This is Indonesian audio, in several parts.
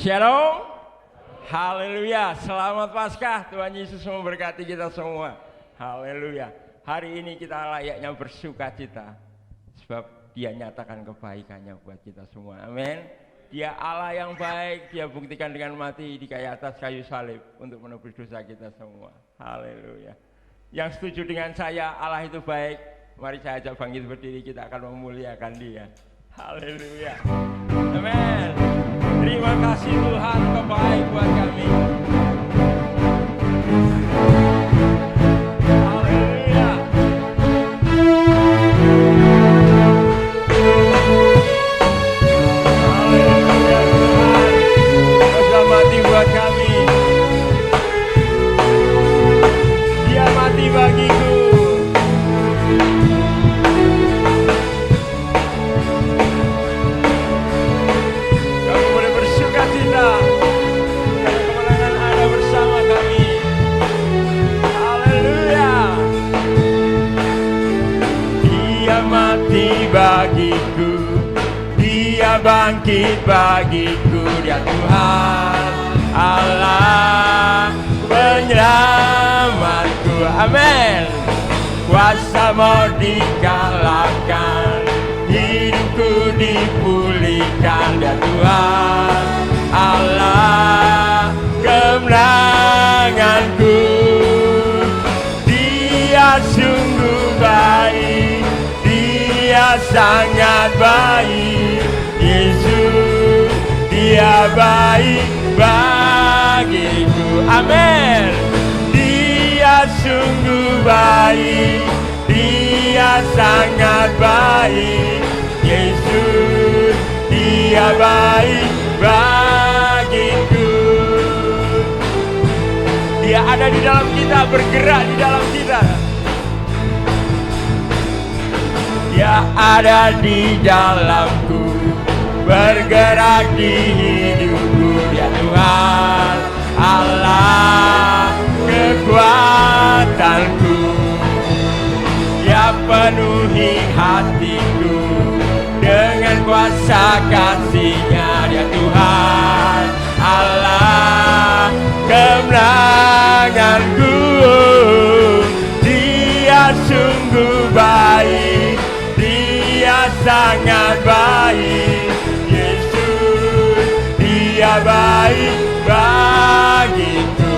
Shalom. Haleluya. Selamat Paskah. Tuhan Yesus memberkati kita semua. Haleluya. Hari ini kita layaknya bersuka cita sebab Dia nyatakan kebaikannya buat kita semua. Amin. Dia Allah yang baik. Dia buktikan dengan mati di kayu atas kayu salib untuk menebus dosa kita semua. Haleluya. Yang setuju dengan saya, Allah itu baik. Mari saya ajak bangkit berdiri, kita akan memuliakan Dia. Haleluya. Amin. Terima kasih Tuhan, Kau baik buat kami. Haleluya. Haleluya Tuhan, Kau sudah mati buat kami. Dia mati bagiku. Bagiku, Dia bangkit bagiku, Dia Tuhan Allah penyelamatku. Amin. Kuasa mau dikalahkan, hidupku dipulihkan, Dia Tuhan Allah kemenanganku. Dia sungguh baik, Dia sangat baik, Yesus, Dia baik bagiku. Amin. Dia sungguh baik, Dia sangat baik, Yesus, Dia baik bagiku. Dia ada di dalam kita, bergerak di dalam kita. Dia ada di dalamku, bergerak di hidupku, Dia Tuhan Allah kekuatanku. Dia penuhi hatiku dengan kuasa kasih-Nya, Dia Tuhan Allah kemenanganku. Dia sungguh baik, Dia sangat baik, Yesus, Dia baik bagiku.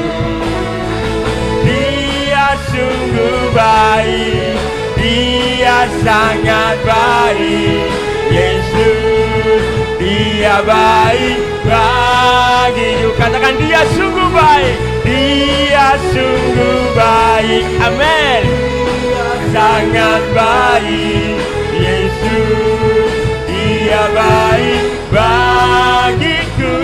Dia sungguh baik, Dia sangat baik, Yesus, Dia baik bagiku. Katakan, Dia sungguh baik, Dia sungguh baik. Amin. Sangat baik, Yesus, Dia baik bagiku.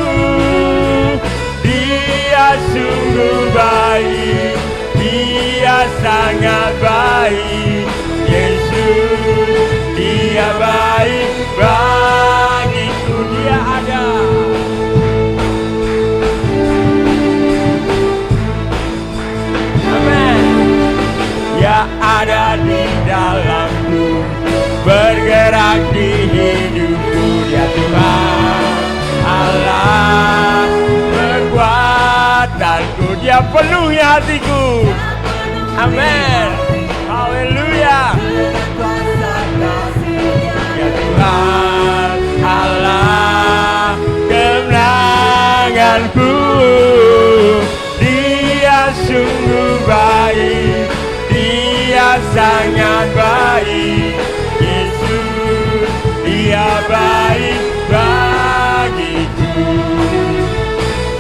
Dia sungguh baik, Dia sangat baik, Yesus, Dia baik bagiku. Dia ada. Amin. Dia ada di dalamku, bergerak di hidupku, Dia Tuhan Allah kekuatanku. Dia penuhi hatiku. Amin. Haleluya. Dia Tuhan Allah kemenanganku. Dia sungguh baik, Dia sangat baik, Yesus, Dia baik bagiku.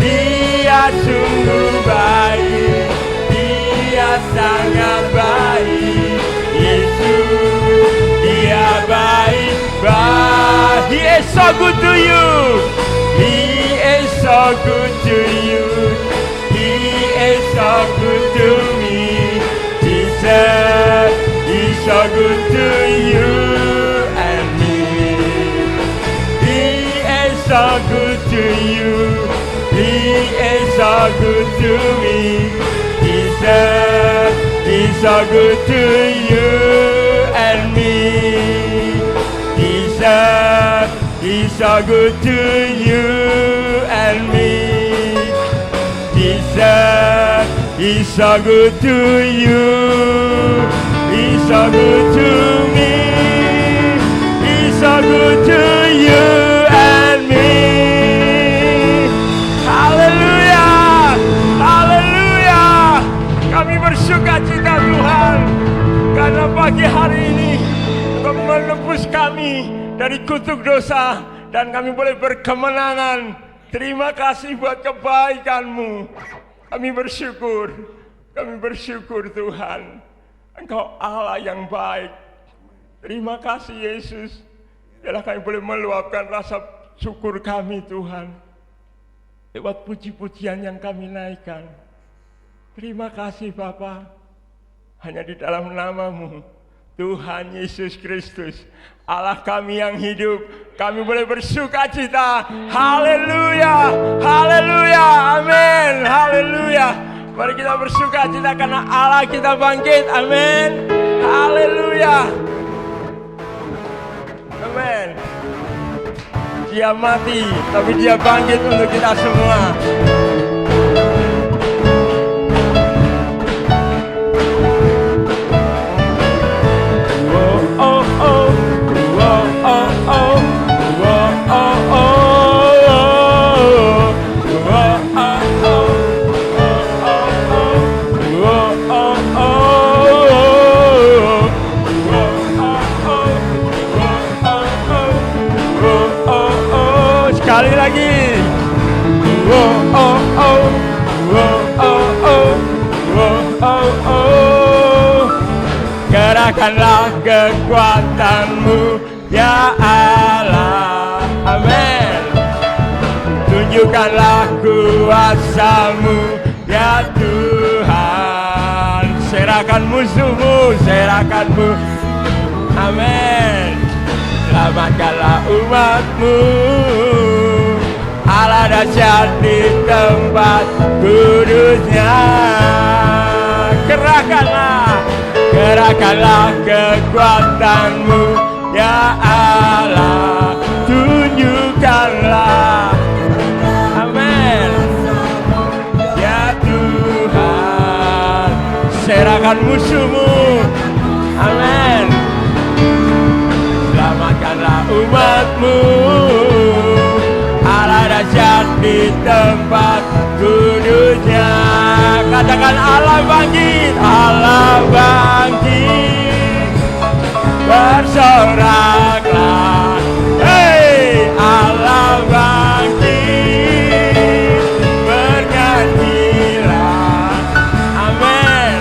Dia sungguh baik, Dia sangat baik, Yesus, Dia baik bagiku. He is so good to you. He is so good to you. He is so good to me. Jesus is so good to you and me. He is so good to you. He is so good to me. Jesus is so good to you and me. Jesus is so good to you and and me. Jesus is so good to you. He's so good to me. He's so good to you and me. Haleluya, haleluya. Kami bersuka cita Tuhan, karena pagi hari ini Engkau menebus kami dari kutuk dosa dan kami boleh berkemenangan. Terima kasih buat kebaikan-Mu. Kami bersyukur Tuhan. Engkau Allah yang baik. Terima kasih Yesus. Biarlah kami boleh meluapkan rasa syukur kami Tuhan, lewat puji-pujian yang kami naikkan. Terima kasih Bapa. Hanya di dalam nama-Mu, Tuhan Yesus Kristus, Allah kami yang hidup, kami boleh bersuka cita. Haleluya, haleluya, amin, haleluya. Mari kita bersuka cita karena Allah kita bangkit, amin, haleluya, amin. Dia mati, tapi dia bangkit untuk kita semua. Sekali lagi. Gerakkanlah kekuatan-Mu ya Allah, amin. Tunjukkanlah kuasa-Mu ya Tuhan. Serahkan musuh-Mu, serahkan-Mu, amin. Selamatkanlah umat-Mu. Allah dahsyat di tempat kudusnya. Gerakkanlah kekuatan-Mu ya Allah. Tunjukkanlah, amin, ya Tuhan. Serahkan musuh-Mu, amin. Selamatkanlah umat-Mu. Allah dahsyat di tempat kudusnya. Katakan Allah bangkit, Allah bangkit. Bersoraklah, hei, Allah bangkit. Bernyanyilah, amin.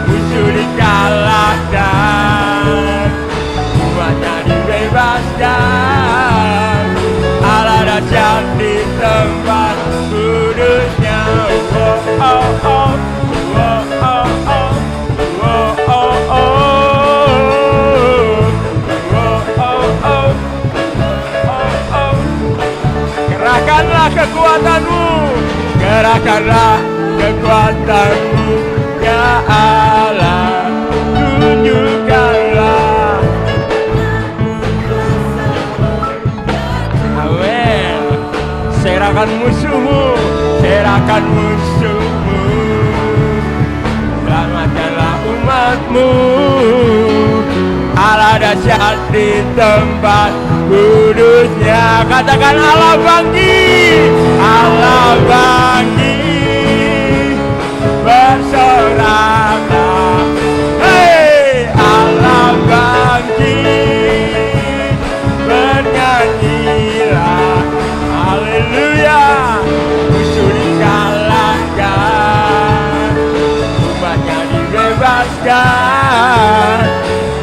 Musuh dikalahkan, umatnya dibebaskan. Allah dahsyat di tempat kudusnya. Gerakkanlah kekuatan-Mu, gerakkanlah kekuatan-Mu ya Allah. Tunjukkanlah, amin. Serahkan musuh-Mu, serahkan musuh-Mu. Selamatkanlah umat-Mu. Allah dahsyat di tempat kudusnya. Katakan Allah bangkit, Allah bangkit. Bersoraklah, hei, Allah bangkit. Bernyanyilah, haleluya. Musuh dikalahkan, umatnya dibebaskan.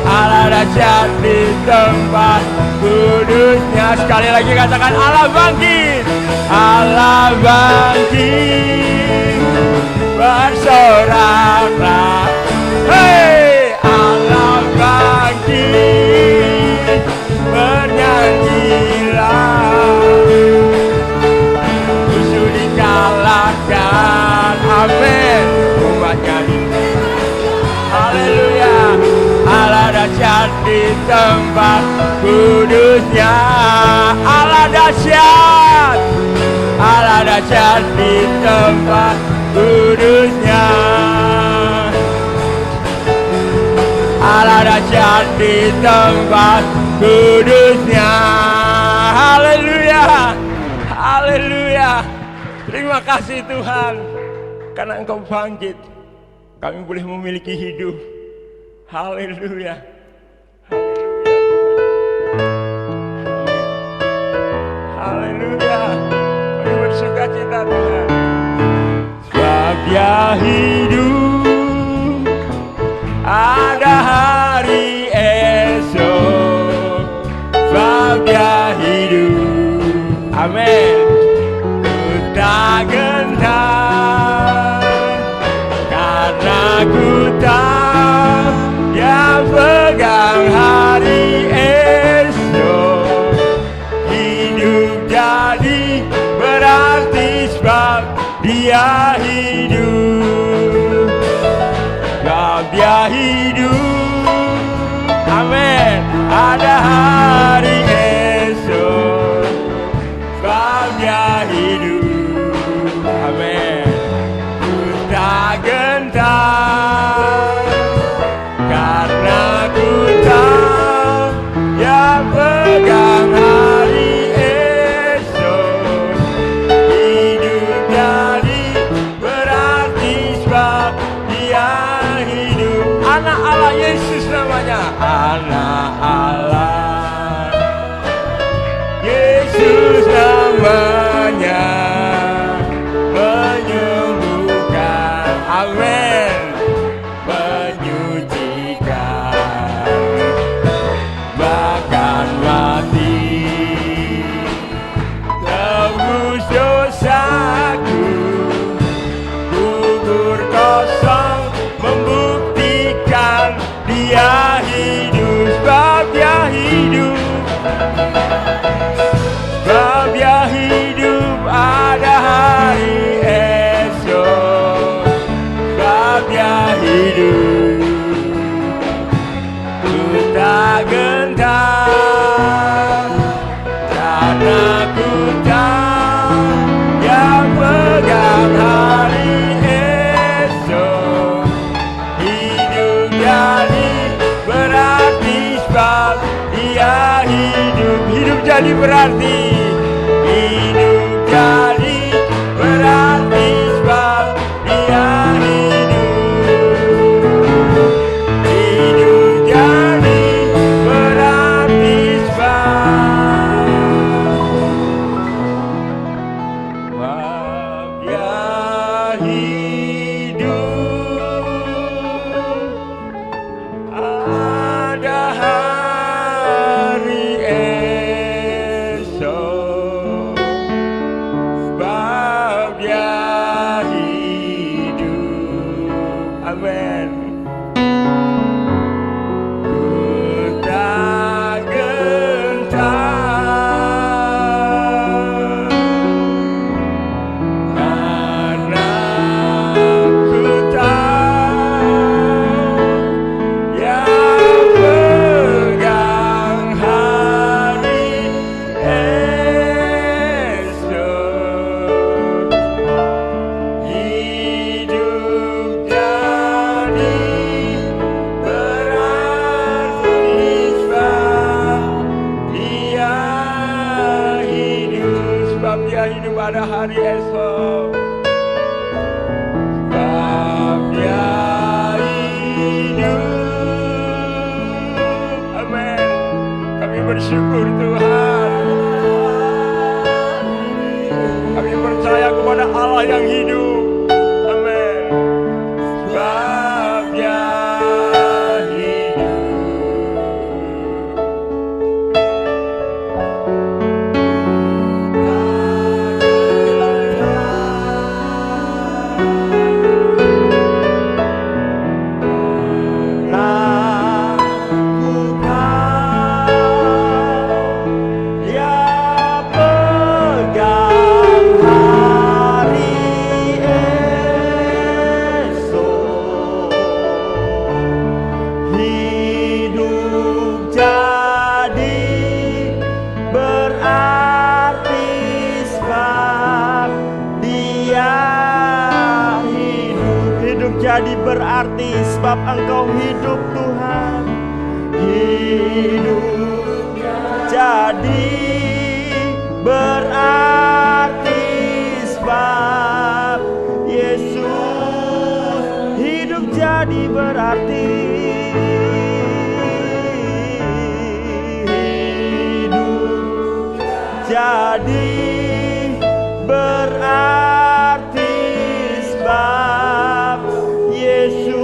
Allah dahsyat di tempat kudusnya. Sekali lagi katakan Allah bangkit, Allah bangkit. Bersoraklah, hei, Allah bangkit. Bernyanyilah, musuh dikalahkan, amin. Umatnya haleluya. Allah dahsyat di tempat kudusnya. Allah dahsyat, Allah dahsyat di tempat kudusnya. Allah dahsyat di tempat kudusnya. Haleluya, haleluya. Terima kasih Tuhan, karena Engkau bangkit, kami boleh memiliki hidup. Haleluya. Haleluya. Kami bersuka cita Tuhan. Sebab Dia hidup, ada hari esok. Sebab Dia hidup. Amin. Ku tak gentar, karena ku tahu Dia pegang hari esok. Hidup jadi berarti sebab Dia hidup. Sebab Dia hidup. Amin. Ada hari esok. Sebab Dia hidup. Amin. Ku tak gentar, karena ku tahu Dia pegang hari esok. Hidup jadi berarti sebab Dia hidup. Anak Allah Yesus namanya. Anak Allah Yesus namanya, menyembuhkan. Amin. Menyucikan, bahkan mati, tebus dosaku, kubur kosong, membuktikan Dia hidup. Sebab Dia hidup. Sebab Dia hidup, ada hari esok. Sebab Dia hidup. Ku tak gentar, karena ku tahu Dia pegang hari esok. Hidup jadi berarti sebab Dia hidup. Hidup jadi berarti. Hidup jadi berarti sebab Dia hidup. Hidup jadi berarti sebab Dia hidup. Ada hari esok. Sebab Dia hidup. Amin. Ku tak gentar, karena ku tahu Dia pegang hari esok. Hidup jadi berarti sebab Dia hidup. Sebab Dia hidup, ada hari esok. Sebab Dia hidup. Amin. Kami bersyukur Tuhan. Kami percaya kepada Allah yang hidup. Amin. Sebab Dia hidup. Dia pegang hari sebab Engkau hidup Tuhan. Hidup jadi berarti sebab Yesus hidup jadi berarti. Hidup jadi berarti sebab Yesus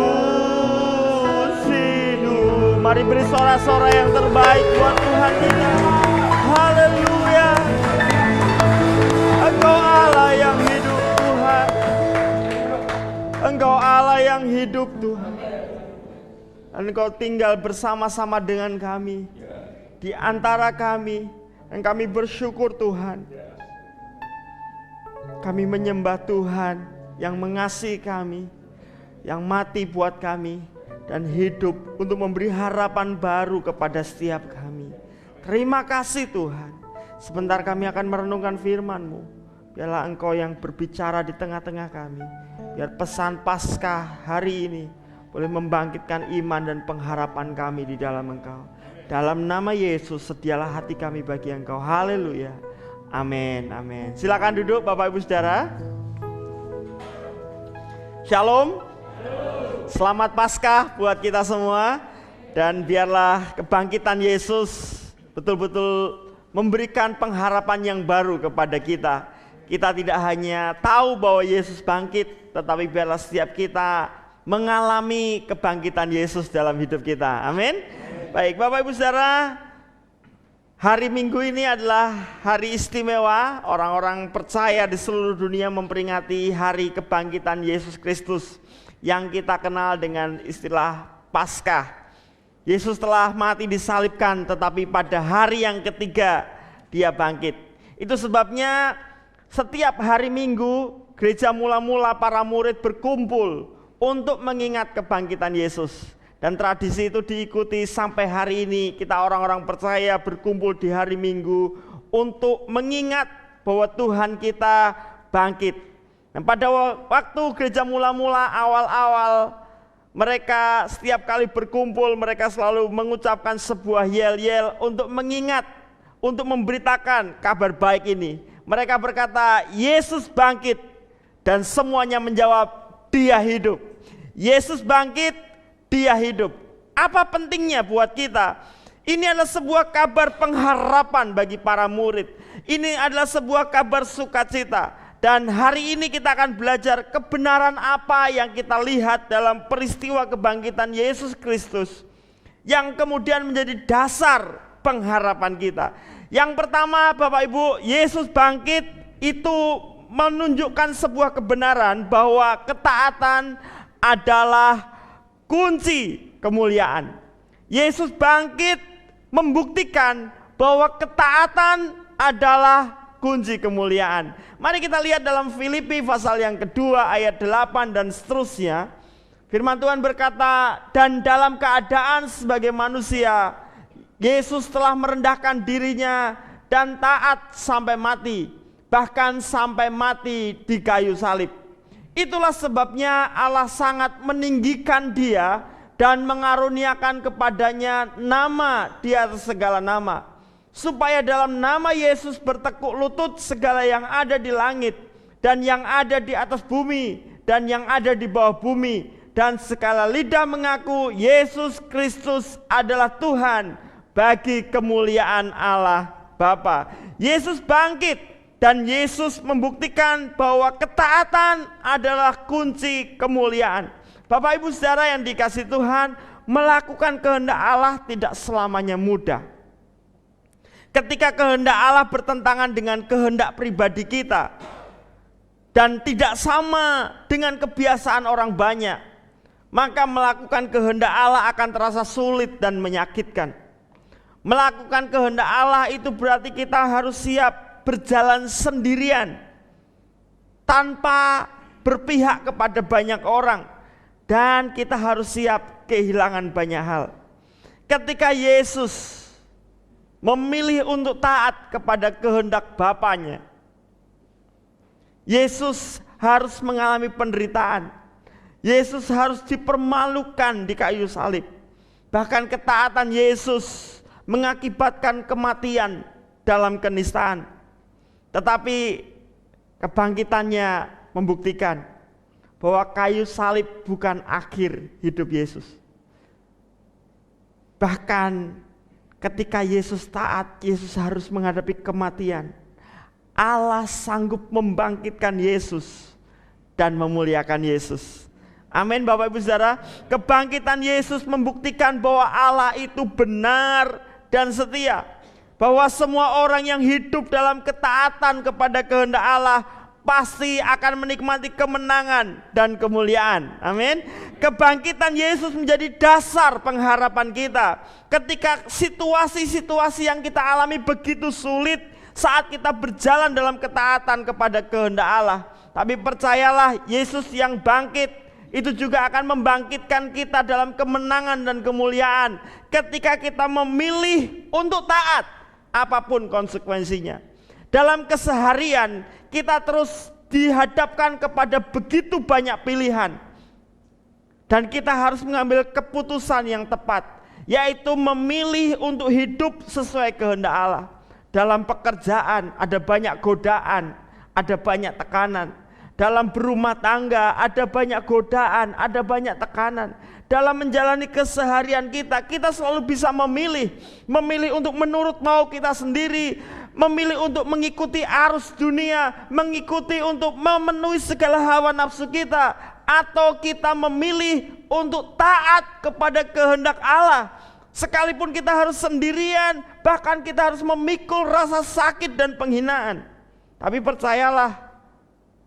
hidup. Mari beri sorak-sorak yang terbaik buat Tuhan kita. Haleluya. Engkau Allah yang hidup Tuhan. Engkau Allah yang hidup Tuhan. Dan Engkau tinggal bersama-sama dengan kami, di antara kami. Dan kami bersyukur Tuhan. Kami menyembah Tuhan yang mengasihi kami, yang mati buat kami, dan hidup untuk memberi harapan baru kepada setiap kami. Terima kasih Tuhan. Sebentar kami akan merenungkan firman-Mu. Biarlah Engkau yang berbicara di tengah-tengah kami. Biar pesan Paskah hari ini boleh membangkitkan iman dan pengharapan kami di dalam Engkau. Dalam nama Yesus, sedialah hati kami bagi Engkau. Haleluya. Amin, amin. Silakan duduk Bapak Ibu Saudara. Shalom. Selamat Paskah buat kita semua. Dan biarlah kebangkitan Yesus betul-betul memberikan pengharapan yang baru kepada kita. Kita tidak hanya tahu bahwa Yesus bangkit, tetapi biarlah setiap kita mengalami kebangkitan Yesus dalam hidup kita. Amin. Baik Bapak Ibu Saudara, hari Minggu ini adalah hari istimewa. Orang-orang percaya di seluruh dunia memperingati hari kebangkitan Yesus Kristus yang kita kenal dengan istilah Paskah. Yesus telah mati disalibkan, tetapi pada hari yang ketiga dia bangkit. Itu sebabnya setiap hari Minggu gereja mula-mula para murid berkumpul untuk mengingat kebangkitan Yesus. Dan tradisi itu diikuti sampai hari ini. Kita orang-orang percaya berkumpul di hari Minggu untuk mengingat bahwa Tuhan kita bangkit. Dan pada waktu gereja mula-mula awal-awal, mereka setiap kali berkumpul, mereka selalu mengucapkan sebuah yel-yel untuk mengingat, untuk memberitakan kabar baik ini. Mereka berkata, Yesus bangkit, dan semuanya menjawab, Dia hidup. Yesus bangkit, Dia hidup. Apa pentingnya buat kita? Ini adalah sebuah kabar pengharapan bagi para murid. Ini adalah sebuah kabar sukacita. Dan hari ini kita akan belajar kebenaran apa yang kita lihat dalam peristiwa kebangkitan Yesus Kristus, yang kemudian menjadi dasar pengharapan kita. Yang pertama Bapak Ibu, Yesus bangkit itu menunjukkan sebuah kebenaran bahwa ketaatan adalah kunci kemuliaan. Yesus bangkit membuktikan bahwa ketaatan adalah kunci kemuliaan. Mari kita lihat dalam Filipi pasal yang kedua ayat 8 dan seterusnya. Firman Tuhan berkata, dan dalam keadaan sebagai manusia, Yesus telah merendahkan dirinya dan taat sampai mati, bahkan sampai mati di kayu salib. Itulah sebabnya Allah sangat meninggikan Dia dan mengaruniakan kepadanya nama di atas segala nama, supaya dalam nama Yesus bertekuk lutut segala yang ada di langit dan yang ada di atas bumi dan yang ada di bawah bumi, dan segala lidah mengaku Yesus Kristus adalah Tuhan, bagi kemuliaan Allah Bapa. Yesus bangkit dan Yesus membuktikan bahwa ketaatan adalah kunci kemuliaan. Bapak Ibu Saudara yang dikasihi Tuhan, melakukan kehendak Allah tidak selamanya mudah. Ketika kehendak Allah bertentangan dengan kehendak pribadi kita dan tidak sama dengan kebiasaan orang banyak, maka melakukan kehendak Allah akan terasa sulit dan menyakitkan. Melakukan kehendak Allah itu berarti kita harus siap berjalan sendirian tanpa berpihak kepada banyak orang, dan kita harus siap kehilangan banyak hal. Ketika Yesus memilih untuk taat kepada kehendak Bapanya, Yesus harus mengalami penderitaan. Yesus harus dipermalukan di kayu salib. Bahkan ketaatan Yesus mengakibatkan kematian dalam kenistaan. Tetapi kebangkitannya membuktikan bahwa kayu salib bukan akhir hidup Yesus. Bahkan ketika Yesus taat, Yesus harus menghadapi kematian. Allah sanggup membangkitkan Yesus dan memuliakan Yesus. Amin Bapak Ibu Saudara. Kebangkitan Yesus membuktikan bahwa Allah itu benar dan setia. Bahwa semua orang yang hidup dalam ketaatan kepada kehendak Allah pasti akan menikmati kemenangan dan kemuliaan. Amin. Kebangkitan Yesus menjadi dasar pengharapan kita. Ketika situasi-situasi yang kita alami begitu sulit, saat kita berjalan dalam ketaatan kepada kehendak Allah. Tapi percayalah, Yesus yang bangkit itu juga akan membangkitkan kita dalam kemenangan dan kemuliaan. Ketika kita memilih untuk taat, apapun konsekuensinya. Dalam keseharian kita terus dihadapkan kepada begitu banyak pilihan. Dan kita harus mengambil keputusan yang tepat, yaitu memilih untuk hidup sesuai kehendak Allah. Dalam pekerjaan ada banyak godaan, ada banyak tekanan. Dalam berumah tangga ada banyak godaan, ada banyak tekanan. Dalam menjalani keseharian kita selalu bisa memilih untuk menurut mau kita sendiri, memilih untuk mengikuti arus dunia, mengikuti untuk memenuhi segala hawa nafsu kita, atau kita memilih untuk taat kepada kehendak Allah. Sekalipun kita harus sendirian, bahkan kita harus memikul rasa sakit dan penghinaan. Tapi percayalah,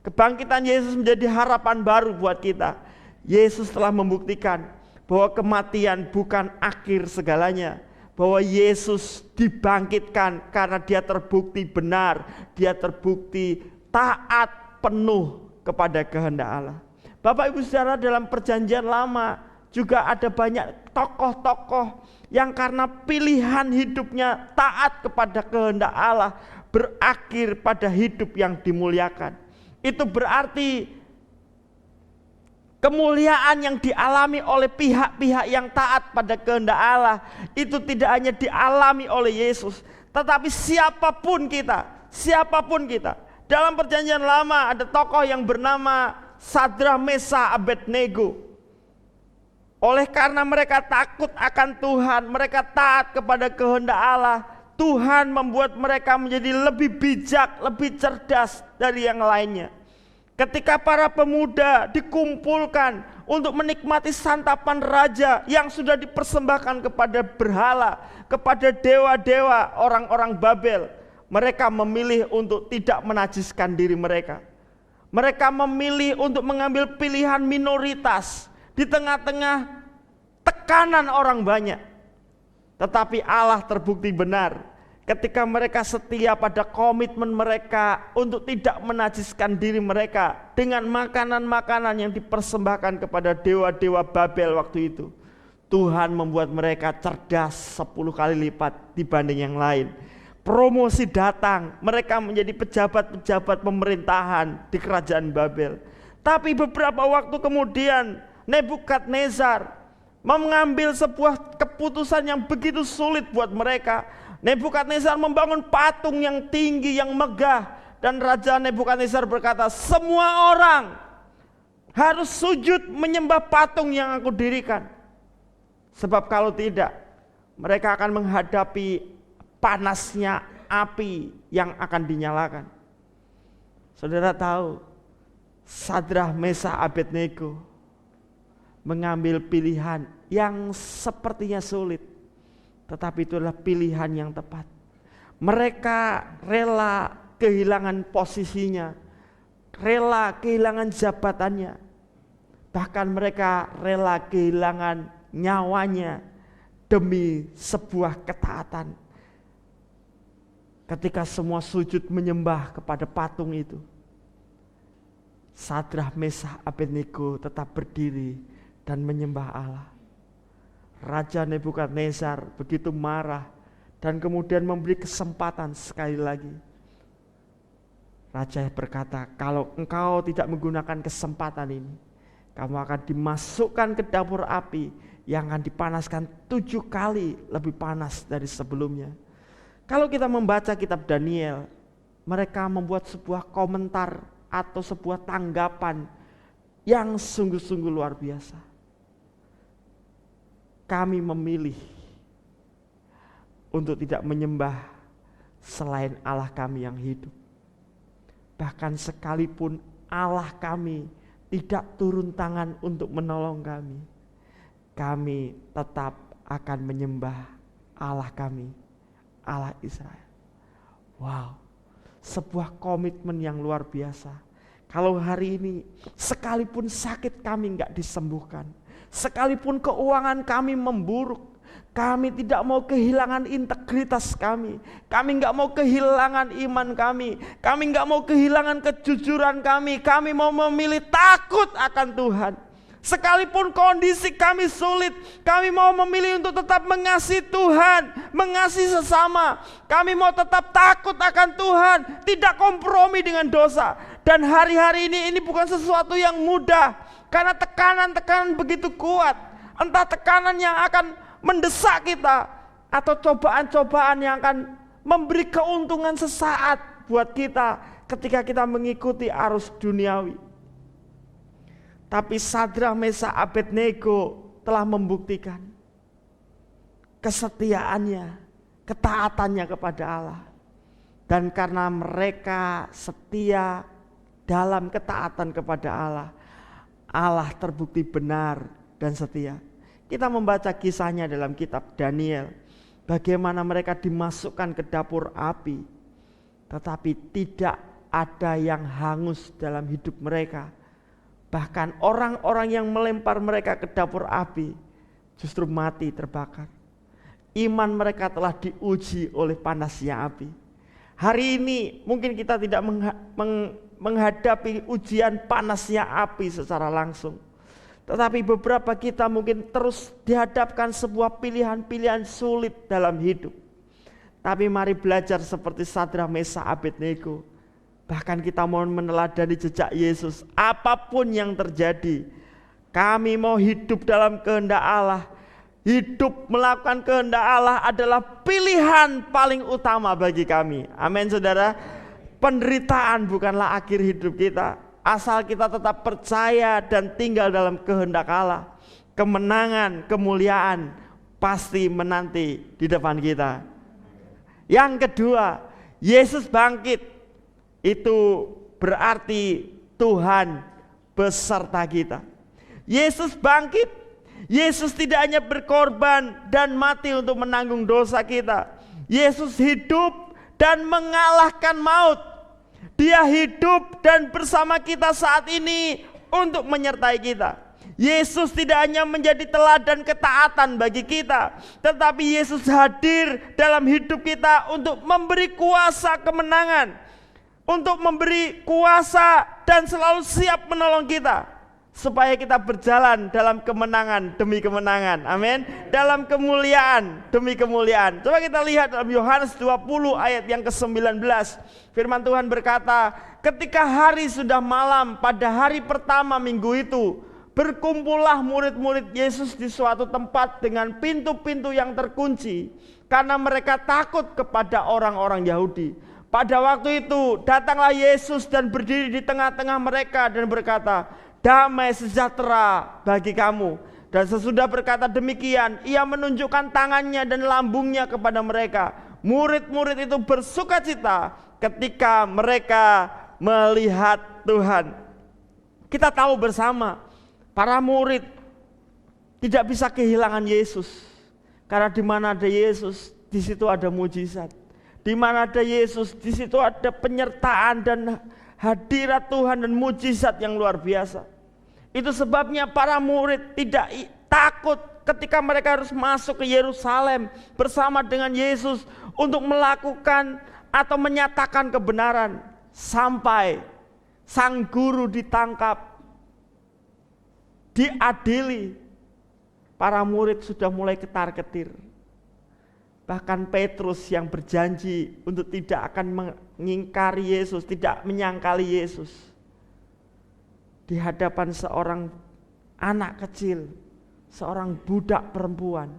kebangkitan Yesus menjadi harapan baru buat kita. Yesus telah membuktikan bahwa kematian bukan akhir segalanya. Bahwa Yesus dibangkitkan karena dia terbukti benar. Dia terbukti taat penuh kepada kehendak Allah. Bapak Ibu Saudara, dalam perjanjian lama juga ada banyak tokoh-tokoh yang karena pilihan hidupnya taat kepada kehendak Allah berakhir pada hidup yang dimuliakan. Itu berarti kemuliaan yang dialami oleh pihak-pihak yang taat pada kehendak Allah itu tidak hanya dialami oleh Yesus, tetapi siapapun kita. Dalam perjanjian lama ada tokoh yang bernama Sadrah, Mesah, Abednego. Oleh karena mereka takut akan Tuhan, mereka taat kepada kehendak Allah, Tuhan membuat mereka menjadi lebih bijak, lebih cerdas dari yang lainnya. Ketika para pemuda dikumpulkan untuk menikmati santapan raja yang sudah dipersembahkan kepada berhala, kepada dewa-dewa orang-orang Babel, mereka memilih untuk tidak menajiskan diri mereka. Mereka memilih untuk mengambil pilihan minoritas di tengah-tengah tekanan orang banyak. Tetapi Allah terbukti benar ketika mereka setia pada komitmen mereka untuk tidak menajiskan diri mereka dengan makanan-makanan yang dipersembahkan kepada dewa-dewa Babel waktu itu. Tuhan membuat mereka cerdas 10 kali lipat dibanding yang lain. Promosi datang, mereka menjadi pejabat-pejabat pemerintahan di kerajaan Babel. Tapi beberapa waktu kemudian Nebukadnezar mengambil sebuah keputusan yang begitu sulit buat mereka. Nebukadnezar membangun patung yang tinggi, yang megah, dan Raja Nebukadnezar berkata, semua orang harus sujud menyembah patung yang aku dirikan. Sebab kalau tidak, mereka akan menghadapi panasnya api yang akan dinyalakan. Saudara tahu, Sadrah, Mesah, Abednego mengambil pilihan yang sepertinya sulit, tetapi itulah pilihan yang tepat. Mereka rela kehilangan posisinya, rela kehilangan jabatannya, bahkan mereka rela kehilangan nyawanya demi sebuah ketaatan. Ketika semua sujud menyembah kepada patung itu, Sadrah, Mesah, Abednego tetap berdiri dan menyembah Allah. Raja Nebukadnezar begitu marah dan kemudian memberi kesempatan sekali lagi. Raja berkata, kalau engkau tidak menggunakan kesempatan ini, Kamu akan dimasukkan ke dapur api yang akan dipanaskan 7 kali lebih panas dari sebelumnya. Kalau kita membaca kitab Daniel, mereka membuat sebuah komentar atau sebuah tanggapan yang sungguh-sungguh luar biasa. Kami memilih untuk tidak menyembah selain Allah kami yang hidup. Bahkan sekalipun Allah kami tidak turun tangan untuk menolong kami, kami tetap akan menyembah Allah kami, Allah Israel. Wow, sebuah komitmen yang luar biasa. Kalau hari ini sekalipun sakit kami enggak disembuhkan, sekalipun keuangan kami memburuk, kami tidak mau kehilangan integritas kami enggak mau kehilangan iman kami enggak mau kehilangan kejujuran kami mau memilih takut akan Tuhan. Sekalipun kondisi kami sulit, kami mau memilih untuk tetap mengasihi Tuhan, mengasihi sesama. Kami mau tetap takut akan Tuhan, tidak kompromi dengan dosa. Dan hari-hari ini bukan sesuatu yang mudah, karena tekanan-tekanan begitu kuat. Entah tekanan yang akan mendesak kita, atau cobaan-cobaan yang akan memberi keuntungan sesaat buat kita ketika kita mengikuti arus duniawi. Tapi Sadrak, Mesak, Abednego telah membuktikan kesetiaannya, ketaatannya kepada Allah. Dan karena mereka setia dalam ketaatan kepada Allah, Allah terbukti benar dan setia. Kita membaca kisahnya dalam kitab Daniel, bagaimana mereka dimasukkan ke dapur api, tetapi tidak ada yang hangus dalam hidup mereka. Bahkan orang-orang yang melempar mereka ke dapur api justru mati terbakar. Iman mereka telah diuji oleh panasnya api. Hari ini mungkin kita tidak menghadapi ujian panasnya api secara langsung. Tetapi beberapa kita mungkin terus dihadapkan sebuah pilihan-pilihan sulit dalam hidup. Tapi mari belajar seperti Sadrak, Mesak, Abednego. Bahkan kita mau meneladani jejak Yesus. Apapun yang terjadi, kami mau hidup dalam kehendak Allah. Hidup melakukan kehendak Allah adalah pilihan paling utama bagi kami. Amin, saudara. Penderitaan bukanlah akhir hidup kita, asal kita tetap percaya dan tinggal dalam kehendak Allah. Kemenangan, kemuliaan pasti menanti di depan kita. Yang kedua, Yesus bangkit. Itu berarti Tuhan beserta kita. Yesus bangkit. Yesus tidak hanya berkorban dan mati untuk menanggung dosa kita. Yesus hidup dan mengalahkan maut. Dia hidup dan bersama kita saat ini untuk menyertai kita. Yesus tidak hanya menjadi teladan ketaatan bagi kita, tetapi Yesus hadir dalam hidup kita untuk memberi kuasa kemenangan, untuk memberi kuasa dan selalu siap menolong kita, supaya kita berjalan dalam kemenangan demi kemenangan. Amin. Dalam kemuliaan demi kemuliaan. Coba kita lihat dalam Yohanes 20 ayat yang ke-19. Firman Tuhan berkata, ketika hari sudah malam pada hari pertama minggu itu, berkumpullah murid-murid Yesus di suatu tempat dengan pintu-pintu yang terkunci, karena mereka takut kepada orang-orang Yahudi. Pada waktu itu datanglah Yesus dan berdiri di tengah-tengah mereka dan berkata, damai sejahtera bagi kamu. Dan sesudah berkata demikian, ia menunjukkan tangannya dan lambungnya kepada mereka. Murid-murid itu bersukacita ketika mereka melihat Tuhan. Kita tahu bersama, para murid tidak bisa kehilangan Yesus. Karena di mana ada Yesus, di situ ada mujizat. Di mana ada Yesus, di situ ada penyertaan dan hadirat Tuhan dan mujizat yang luar biasa. Itu sebabnya para murid tidak takut ketika mereka harus masuk ke Yerusalem bersama dengan Yesus untuk melakukan atau menyatakan kebenaran, sampai sang guru ditangkap, diadili. Para murid sudah mulai ketar-ketir. Bahkan Petrus yang berjanji untuk tidak akan mengingkari Yesus, tidak menyangkali Yesus, di hadapan seorang anak kecil, seorang budak perempuan.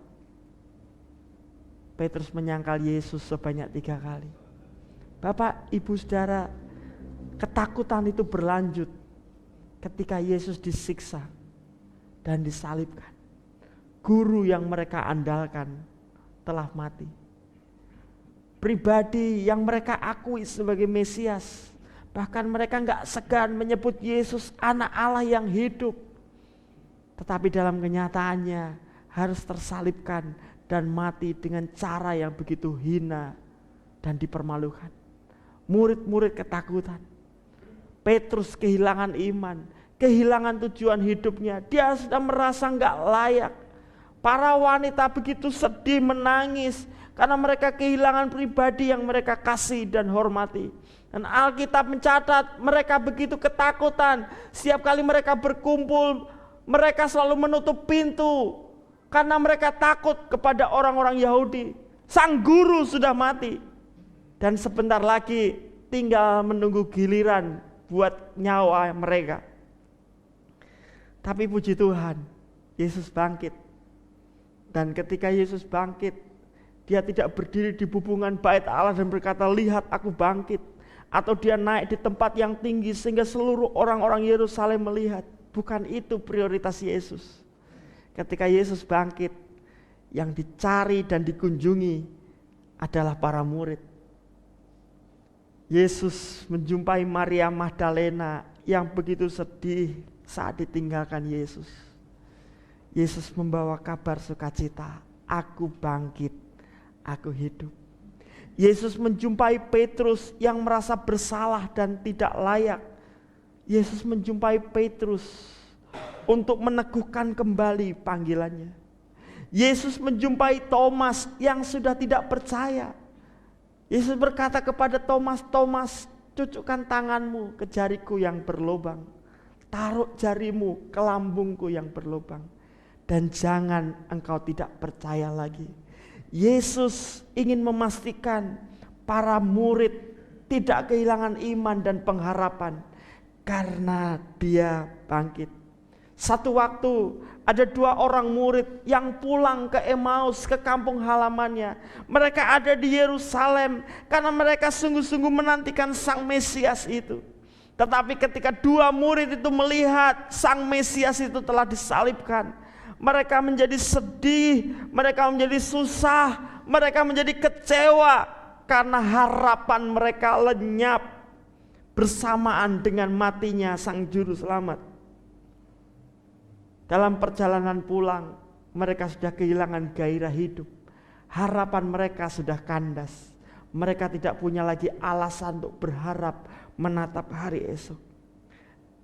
Petrus menyangkal Yesus sebanyak 3 kali. Bapak, Ibu, Saudara, ketakutan itu berlanjut ketika Yesus disiksa dan disalibkan. Guru yang mereka andalkan telah mati. Pribadi yang mereka akui sebagai Mesias, bahkan mereka gak segan menyebut Yesus anak Allah yang hidup. Tetapi dalam kenyataannya harus tersalibkan dan mati dengan cara yang begitu hina dan dipermalukan. Murid-murid ketakutan. Petrus kehilangan iman, kehilangan tujuan hidupnya. Dia sudah merasa gak layak. Para wanita begitu sedih menangis karena mereka kehilangan pribadi yang mereka kasih dan hormati. Dan Alkitab mencatat mereka begitu ketakutan. Setiap kali mereka berkumpul, mereka selalu menutup pintu karena mereka takut kepada orang-orang Yahudi. Sang guru sudah mati dan sebentar lagi tinggal menunggu giliran buat nyawa mereka. Tapi puji Tuhan, Yesus bangkit. Dan ketika Yesus bangkit, dia tidak berdiri di bubungan bait Allah dan berkata, lihat aku bangkit. Atau dia naik di tempat yang tinggi sehingga seluruh orang-orang Yerusalem melihat. Bukan itu prioritas Yesus. Ketika Yesus bangkit, yang dicari dan dikunjungi adalah para murid. Yesus menjumpai Maria Magdalena yang begitu sedih saat ditinggalkan Yesus. Yesus membawa kabar sukacita, aku bangkit, aku hidup. Yesus menjumpai Petrus yang merasa bersalah dan tidak layak. Yesus menjumpai Petrus untuk meneguhkan kembali panggilannya. Yesus menjumpai Thomas yang sudah tidak percaya. Yesus berkata kepada Thomas, Thomas, cucukkan tanganmu ke jariku yang berlubang. Taruh jarimu ke lambungku yang berlubang. Dan jangan engkau tidak percaya lagi. Yesus ingin memastikan para murid tidak kehilangan iman dan pengharapan karena dia bangkit. Satu waktu ada 2 orang murid yang pulang ke Emmaus, ke kampung halamannya. Mereka ada di Yerusalem karena mereka sungguh-sungguh menantikan Sang Mesias itu. Tetapi ketika 2 murid itu melihat Sang Mesias itu telah disalibkan, mereka menjadi sedih, mereka menjadi susah, mereka menjadi kecewa karena harapan mereka lenyap bersamaan dengan matinya Sang Juru Selamat. Dalam perjalanan pulang, mereka sudah kehilangan gairah hidup. Harapan mereka sudah kandas. Mereka tidak punya lagi alasan untuk berharap menatap hari esok.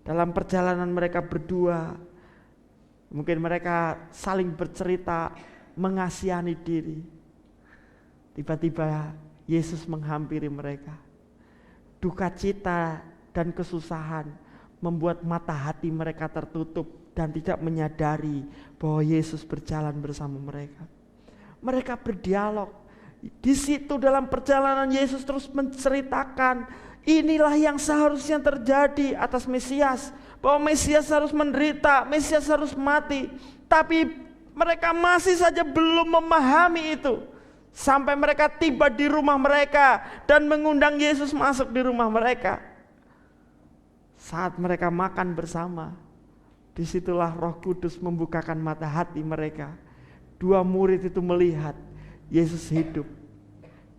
Dalam perjalanan mereka berdua, mungkin mereka saling bercerita, mengasihani diri. Tiba-tiba Yesus menghampiri mereka. Duka cita dan kesusahan membuat mata hati mereka tertutup dan tidak menyadari bahwa Yesus berjalan bersama mereka. Mereka berdialog. Di situ dalam perjalanan Yesus terus menceritakan, inilah yang seharusnya terjadi atas Mesias. Bahwa Mesias harus menderita, Mesias harus mati. Tapi mereka masih saja belum memahami itu. Sampai mereka tiba di rumah mereka dan mengundang Yesus masuk di rumah mereka. Saat mereka makan bersama, disitulah Roh Kudus membukakan mata hati mereka. 2 murid itu melihat Yesus hidup.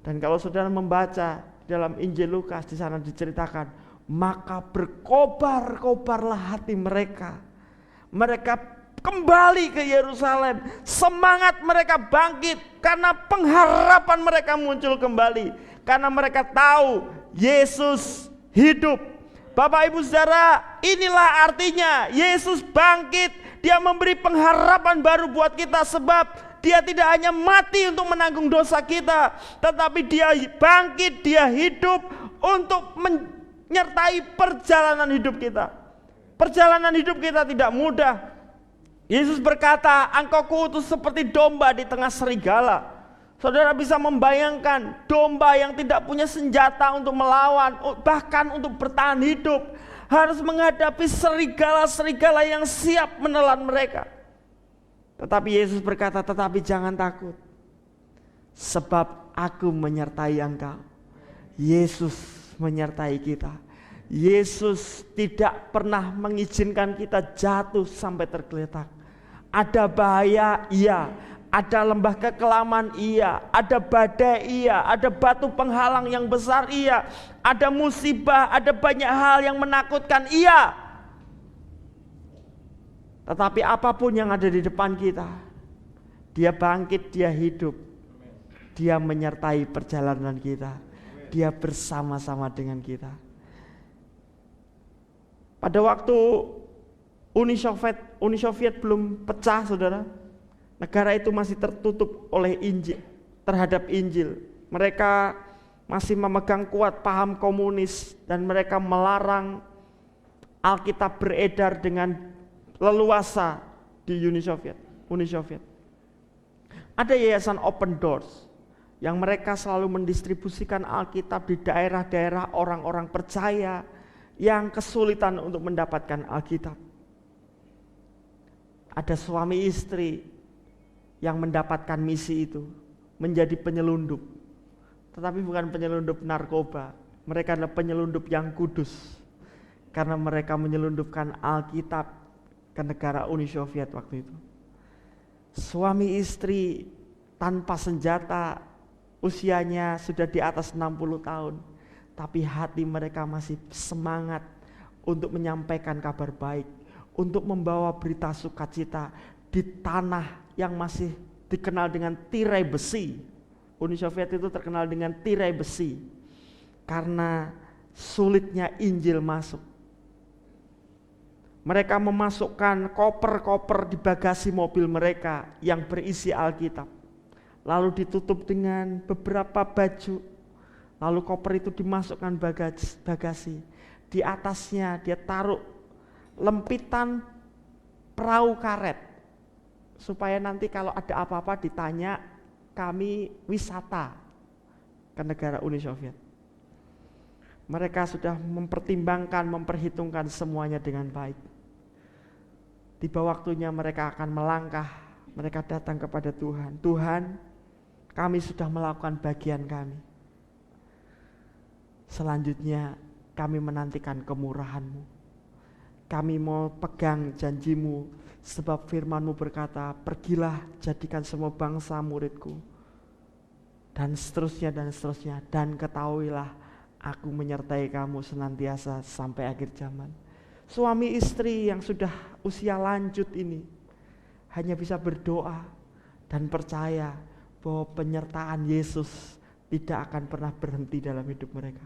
Dan kalau saudara membaca dalam Injil Lukas, di sana diceritakan, maka berkobar-kobarlah hati mereka. Mereka kembali ke Yerusalem. Semangat mereka bangkit karena pengharapan mereka muncul kembali. Karena mereka tahu Yesus hidup. Bapak Ibu Saudara, inilah artinya Yesus bangkit. Dia memberi pengharapan baru buat kita, sebab dia tidak hanya mati untuk menanggung dosa kita, tetapi dia bangkit, dia hidup untuk menyertai perjalanan hidup kita. Perjalanan hidup kita tidak mudah. Yesus berkata, engkau kuutus seperti domba di tengah serigala. Saudara bisa membayangkan domba yang tidak punya senjata untuk melawan, bahkan untuk bertahan hidup, harus menghadapi serigala-serigala yang siap menelan mereka. Tetapi Yesus berkata, tetapi jangan takut, sebab aku menyertai engkau. Yesus menyertai kita. Yesus tidak pernah mengizinkan kita jatuh sampai tergeletak. Ada bahaya, iya. Ada lembah kekelaman, iya. Ada badai, iya. Ada batu penghalang yang besar, iya. Ada musibah, ada banyak hal yang menakutkan, iya. Tetapi apapun yang ada di depan kita, Dia bangkit, Dia hidup. Dia menyertai perjalanan kita. Dia bersama-sama dengan kita. Pada waktu Uni Soviet belum pecah, saudara, negara itu masih tertutup oleh Injil, terhadap Injil. Mereka masih memegang kuat paham komunis dan mereka melarang Alkitab beredar dengan leluasa di Uni Soviet. Ada yayasan Open Doors yang mereka selalu mendistribusikan Alkitab di daerah-daerah orang-orang percaya yang kesulitan untuk mendapatkan Alkitab. Ada suami istri yang mendapatkan misi itu, menjadi penyelundup. Tetapi bukan penyelundup narkoba, mereka adalah penyelundup yang kudus. Karena mereka menyelundupkan Alkitab ke negara Uni Soviet waktu itu. Suami istri tanpa senjata, usianya sudah di atas 60 tahun. Tapi hati mereka masih semangat untuk menyampaikan kabar baik, untuk membawa berita sukacita di tanah yang masih dikenal dengan tirai besi. Uni Soviet itu terkenal dengan tirai besi karena sulitnya Injil masuk. Mereka memasukkan koper-koper di bagasi mobil mereka yang berisi Alkitab, lalu ditutup dengan beberapa baju. Lalu koper itu dimasukkan bagasi. Di atasnya dia taruh lempitan perahu karet. Supaya nanti kalau ada apa-apa ditanya, kami wisata ke negara Uni Soviet. Mereka sudah mempertimbangkan, memperhitungkan semuanya dengan baik. Tiba waktunya mereka akan melangkah. Mereka datang kepada Tuhan. Tuhan, kami sudah melakukan bagian kami. Selanjutnya kami menantikan kemurahan-Mu. Kami mau pegang janji-Mu, sebab firman-Mu berkata, pergilah jadikan semua bangsa muridku. Dan seterusnya dan seterusnya. Dan ketahuilah aku menyertai kamu senantiasa sampai akhir zaman. Suami istri yang sudah usia lanjut ini hanya bisa berdoa dan percaya bahwa penyertaan Yesus tidak akan pernah berhenti dalam hidup mereka.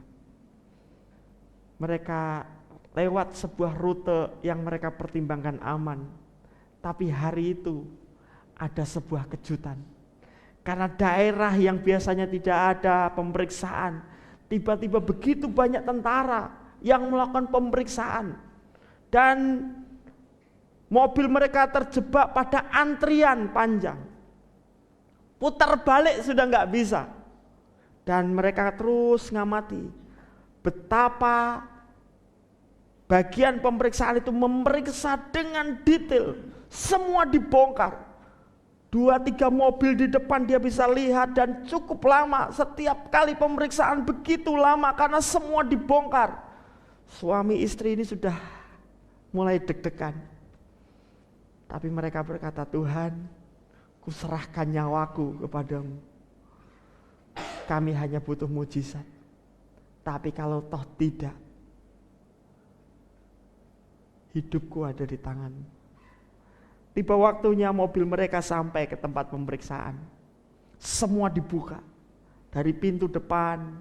Mereka lewat sebuah rute yang mereka pertimbangkan aman. Tapi hari itu ada sebuah kejutan. Karena daerah yang biasanya tidak ada pemeriksaan, tiba-tiba begitu banyak tentara yang melakukan pemeriksaan. Dan mobil mereka terjebak pada antrian panjang. Putar balik sudah nggak bisa. Dan mereka terus ngamati betapa bagian pemeriksaan itu memeriksa dengan detail. Semua dibongkar. 2-3 mobil di depan dia bisa lihat dan cukup lama. Setiap kali pemeriksaan begitu lama karena semua dibongkar. Suami istri ini sudah mulai deg-degan. Tapi mereka berkata, Tuhan, kuserahkan nyawaku kepadamu. Kami hanya butuh mujizat. Tapi kalau toh tidak, hidupku ada di tanganmu. Tiba waktunya mobil mereka sampai ke tempat pemeriksaan. Semua dibuka. Dari pintu depan,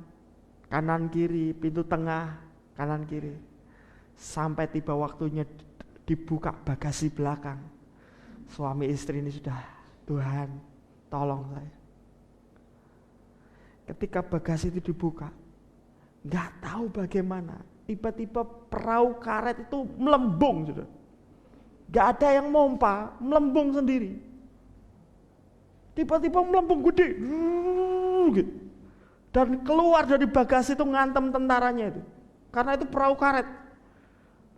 kanan kiri, pintu tengah, kanan kiri. Sampai tiba waktunya dibuka bagasi belakang. Suami istri ini sudah, Tuhan tolong saya. Ketika bagasi itu dibuka, gak tahu bagaimana, tiba-tiba perahu karet itu melembung sudah. Gak ada yang mompa, melembung sendiri. Tiba-tiba melembung gede, gitu. Dan keluar dari bagasi itu ngantem tentaranya itu. Karena itu perahu karet.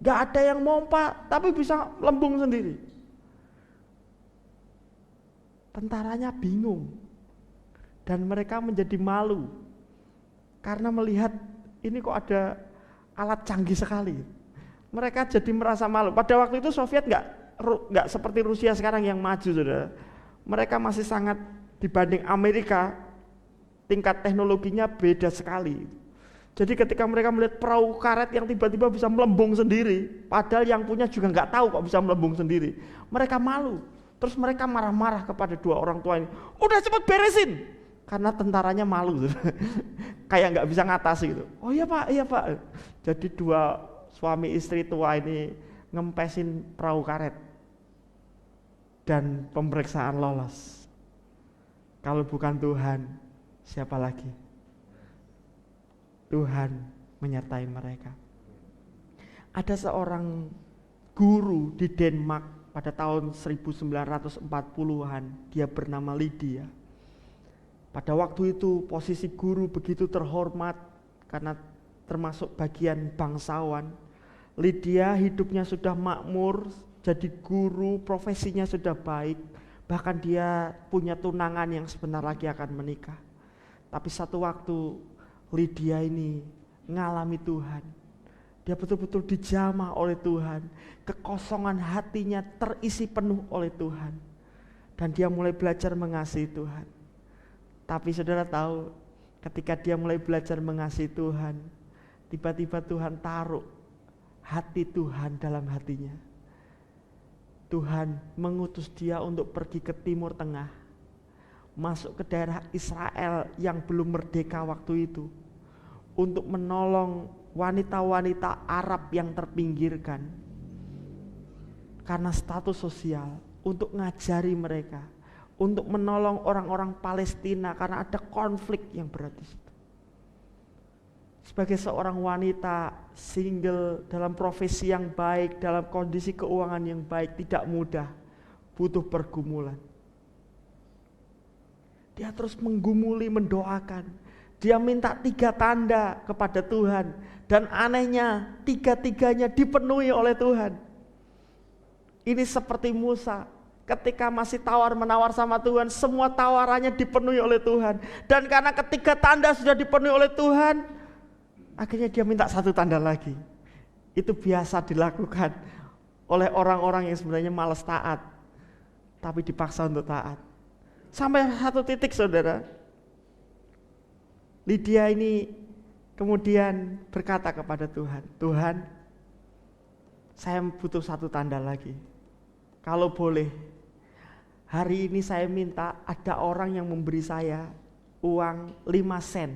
Gak ada yang mompa, tapi bisa lembung sendiri. Tentaranya bingung. Dan mereka menjadi malu. Karena melihat ini kok ada alat canggih sekali. Mereka jadi merasa malu. Pada waktu itu Soviet nggak seperti Rusia sekarang yang maju, saudara. Mereka masih sangat dibanding Amerika, tingkat teknologinya beda sekali. Jadi ketika mereka melihat perahu karet yang tiba-tiba bisa melembung sendiri, padahal yang punya juga nggak tahu kok bisa melembung sendiri, mereka malu. Terus mereka marah-marah kepada dua orang tua ini, udah cepet beresin, karena tentaranya malu, kayak nggak bisa ngatasi gitu. Oh iya pak. Jadi dua suami istri tua ini ngempesin perahu karet dan pemeriksaan lolos. Kalau bukan Tuhan, siapa lagi? Tuhan menyertai mereka. Ada seorang guru di Denmark pada tahun 1940-an, dia bernama Lydia. Pada waktu itu posisi guru begitu terhormat karena termasuk bagian bangsawan. Lydia hidupnya sudah makmur, jadi guru, profesinya sudah baik, bahkan dia punya tunangan yang sebentar lagi akan menikah. Tapi satu waktu Lydia ini ngalami Tuhan. Dia betul-betul dijamah oleh Tuhan. Kekosongan hatinya terisi penuh oleh Tuhan. Dan dia mulai belajar mengasihi Tuhan. Tapi saudara tahu, ketika dia mulai belajar mengasihi Tuhan, tiba-tiba Tuhan taruh hati Tuhan dalam hatinya. Tuhan mengutus dia untuk pergi ke Timur Tengah, masuk ke daerah Israel yang belum merdeka waktu itu, untuk menolong wanita-wanita Arab yang terpinggirkan karena status sosial, untuk ngajari mereka, untuk menolong orang-orang Palestina karena ada konflik yang berat di situ. Sebagai seorang wanita single dalam profesi yang baik, dalam kondisi keuangan yang baik, tidak mudah, butuh pergumulan. Dia terus menggumuli, mendoakan. Dia minta 3 tanda kepada Tuhan, dan anehnya 3-tiganya dipenuhi oleh Tuhan. Ini seperti Musa, ketika masih tawar-menawar sama Tuhan, semua tawarannya dipenuhi oleh Tuhan. Dan karena ketiga tanda sudah dipenuhi oleh Tuhan, akhirnya dia minta 1 tanda lagi. Itu biasa dilakukan oleh orang-orang yang sebenarnya malas taat, tapi dipaksa untuk taat. Sampai satu titik, saudara, Lydia ini kemudian berkata kepada Tuhan, Tuhan, saya butuh 1 tanda lagi. Kalau boleh, hari ini saya minta ada orang yang memberi saya uang 5 sen.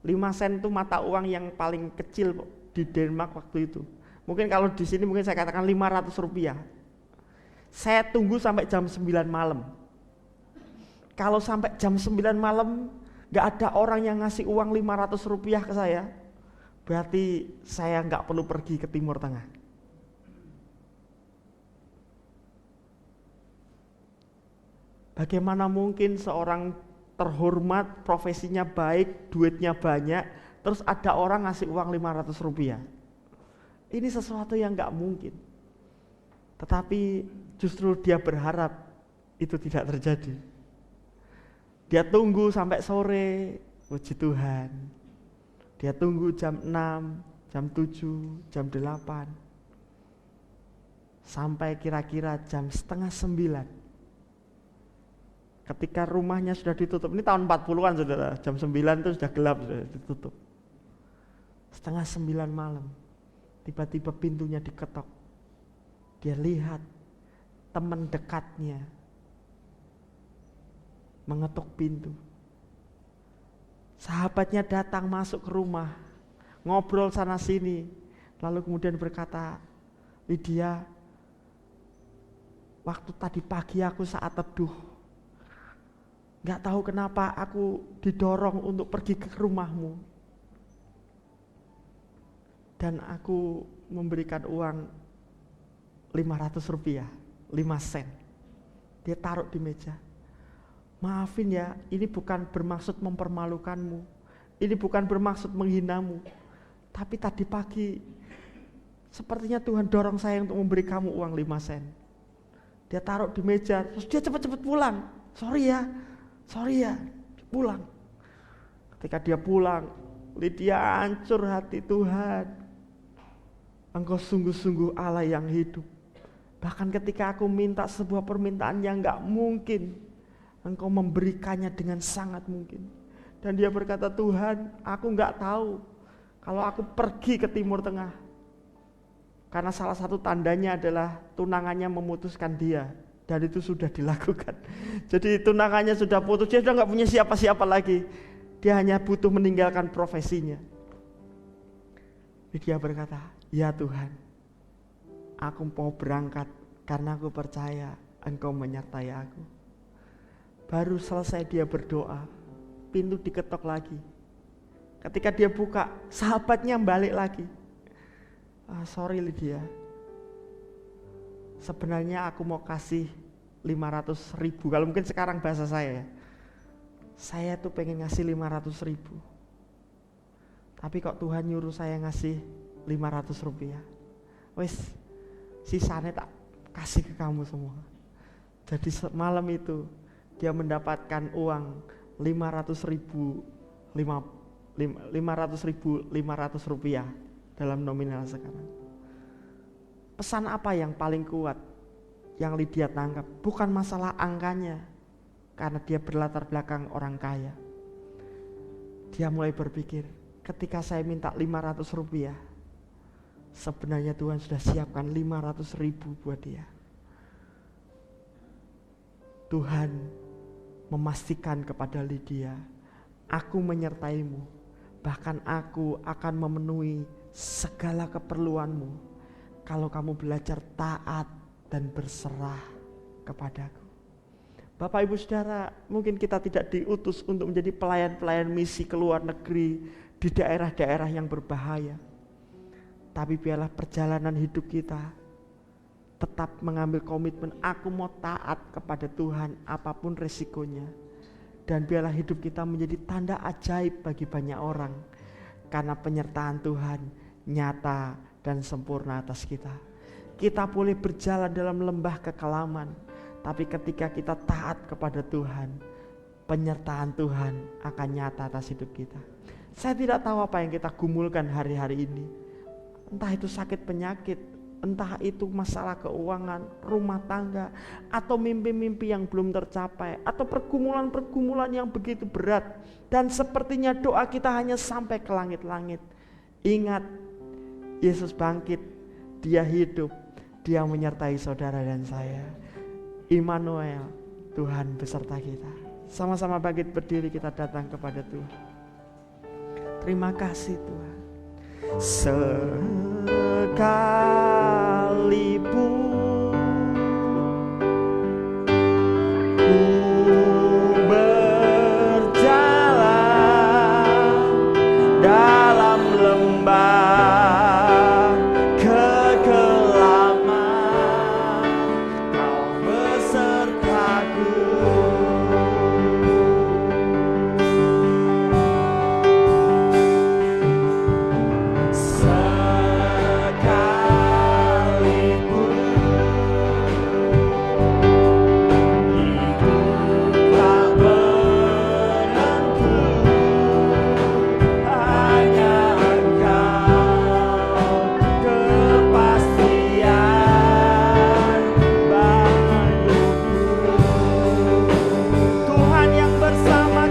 5 sen itu mata uang yang paling kecil di Denmark waktu itu. Mungkin kalau di sini mungkin saya katakan 500 rupiah. Saya tunggu sampai jam 9 malam. Kalau sampai jam 9 malam gak ada orang yang ngasih uang 500 rupiah ke saya, berarti saya gak perlu pergi ke Timur Tengah. Bagaimana mungkin seorang terhormat, profesinya baik, duitnya banyak, terus ada orang ngasih uang 500 rupiah? Ini sesuatu yang gak mungkin. Tetapi justru dia berharap itu tidak terjadi. Dia tunggu sampai sore, puji Tuhan. Dia tunggu jam 6, jam 7, jam 8. Sampai kira-kira jam 8:30. Ketika rumahnya sudah ditutup, ini tahun 40-an saudara, jam 9 itu sudah gelap, sudah ditutup. 8:30 malam, tiba-tiba pintunya diketok. Dia lihat teman dekatnya mengetuk pintu. Sahabatnya datang masuk ke rumah, ngobrol sana sini, lalu kemudian berkata, Lydia, waktu tadi pagi aku saat teduh, gak tahu kenapa aku didorong untuk pergi ke rumahmu, dan aku memberikan uang 500 rupiah, 5 sen. Dia taruh di meja. Maafin ya, ini bukan bermaksud mempermalukanmu, ini bukan bermaksud menghinamu, tapi tadi pagi sepertinya Tuhan dorong saya untuk memberi kamu uang 5 sen. Dia taruh di meja, terus dia cepat-cepat pulang. Sorry ya, pulang. Ketika dia pulang, Lydia hancur hati. Tuhan, Engkau sungguh-sungguh Allah yang hidup. Bahkan ketika aku minta sebuah permintaan yang gak mungkin, Engkau memberikannya dengan sangat mungkin. Dan dia berkata, Tuhan, aku gak tahu kalau aku pergi ke Timur Tengah. Karena salah satu tandanya adalah tunangannya memutuskan dia. Dan itu sudah dilakukan. Jadi tunangannya sudah putus, dia sudah gak punya siapa-siapa lagi. Dia hanya butuh meninggalkan profesinya. Dia berkata, ya Tuhan, aku mau berangkat karena aku percaya Engkau menyertai aku. Baru selesai dia berdoa, pintu diketok lagi. Ketika dia buka, sahabatnya balik lagi. Sorry Lydia, sebenarnya aku mau kasih 500.000. Kalau mungkin sekarang bahasa saya tuh pengen ngasih 500.000. Tapi kok Tuhan nyuruh saya ngasih 500 rupiah. Wes, sisanya tak kasih ke kamu semua. Jadi malam itu dia mendapatkan uang 500.500 rupiah dalam nominal sekarang. Pesan apa yang paling kuat yang Lydia tangkap? Bukan masalah angkanya, karena dia berlatar belakang orang kaya. Dia mulai berpikir, ketika saya minta 500 rupiah, sebenarnya Tuhan sudah siapkan 500.000 buat dia. Tuhan memastikan kepada Lydia, aku menyertaimu, bahkan aku akan memenuhi segala keperluanmu kalau kamu belajar taat dan berserah kepadaku. Bapak Ibu Saudara, mungkin kita tidak diutus untuk menjadi pelayan-pelayan misi ke luar negeri di daerah-daerah yang berbahaya. Tapi biarlah perjalanan hidup kita tetap mengambil komitmen, aku mau taat kepada Tuhan apapun resikonya. Dan biarlah hidup kita menjadi tanda ajaib bagi banyak orang, karena penyertaan Tuhan nyata dan sempurna atas kita. Kita boleh berjalan dalam lembah kekelaman, tapi ketika kita taat kepada Tuhan, penyertaan Tuhan akan nyata atas hidup kita. Saya tidak tahu apa yang kita gumulkan hari-hari ini. Entah itu sakit penyakit, entah itu masalah keuangan, rumah tangga, atau mimpi-mimpi yang belum tercapai, atau pergumulan-pergumulan yang begitu berat. Dan sepertinya doa kita hanya sampai ke langit-langit. Ingat, Yesus bangkit, Dia hidup, Dia menyertai saudara dan saya. Immanuel, Tuhan beserta kita. Sama-sama bangkit berdiri, kita datang kepada Tuhan. Terima kasih Tuhan. Sekalipun ku berjalan dalam lembah kekelaman, Kau besertaku. Tuhan yang bersama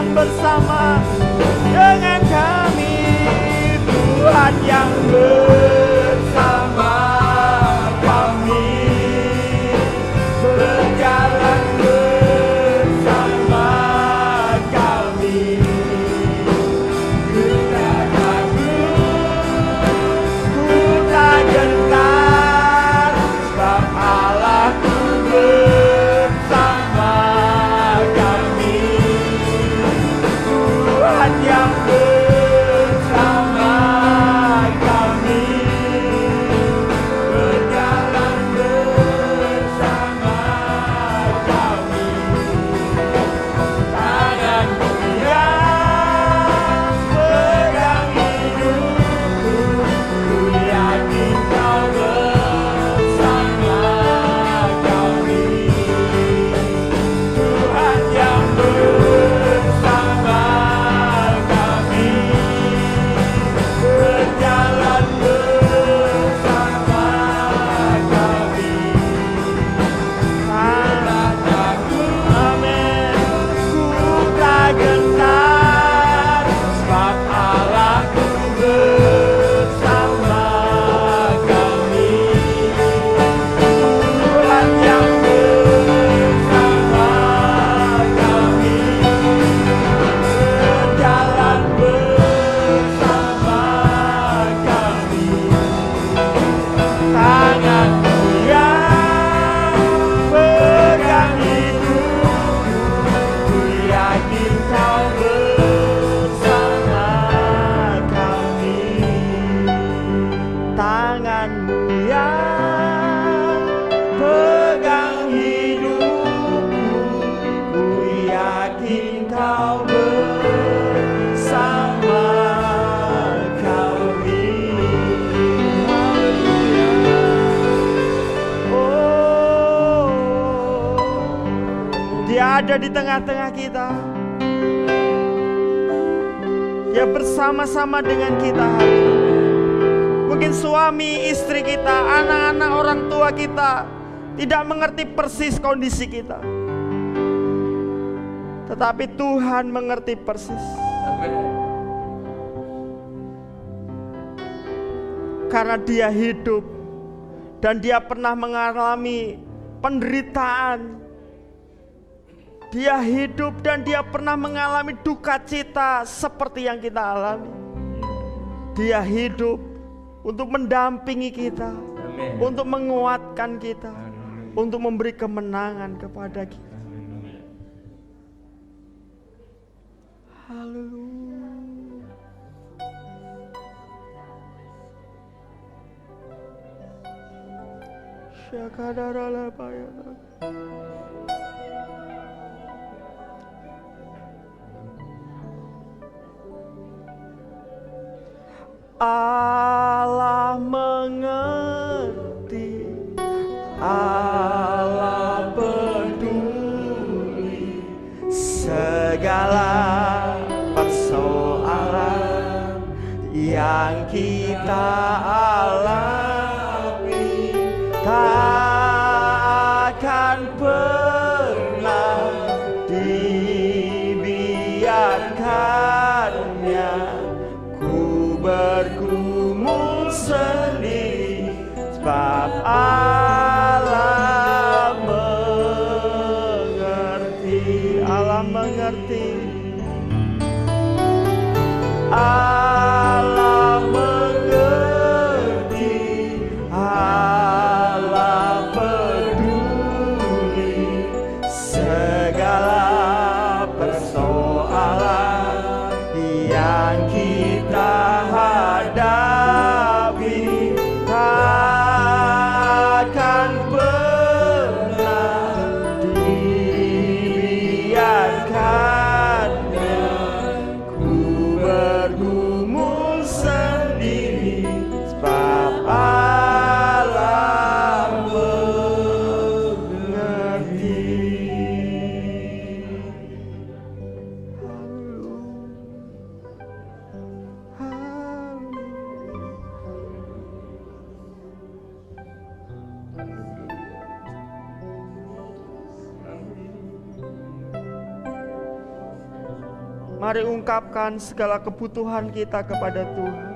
bersama dengan kami, Tuhan yang bersama kami, berjalan bersama kami. Kita takut, ku tak gentar, sebab Allahku bersama kami. Tuhan yang bersama kami, berjalan bersama kami. Tanganmu yang pegang hidupku, ku yakin kau bersama kami. Tuhan yang bersama kami, berjalan bersama kami. Tak takut, amin, ku tak gentar, sebab Allahku bersama kami. Tuhan yang bersama kami, berjalan bersama kami. Tanganmu yang pegang hidupku, ku yakin kau bersama kami. Tanganmu yang pegang hidupku, ku yakin kau bersama kami. Oh, Dia ada di tengah-tengah kita. Dia bersama-sama dengan kita hari ini. Mungkin suami, istri kita, anak-anak, orang tua kita tidak mengerti persis kondisi kita, tetapi Tuhan mengerti persis. Karena Dia hidup dan Dia pernah mengalami penderitaan. Dia hidup dan Dia pernah mengalami duka cita seperti yang kita alami. Dia hidup untuk mendampingi kita, untuk menguatkan kita, untuk memberi kemenangan kepada kita. Haleluya. Syakadaralah bayana. Allah mengerti, Allah peduli segala persoalan yang kita alami. Tak akan pernah dibiarkannya ku bergumul sendiri, sebab Allah mengerti. Allah mengerti. Allah mengerti. Allah peduli Mari ungkapkan segala kebutuhan kita kepada Tuhan.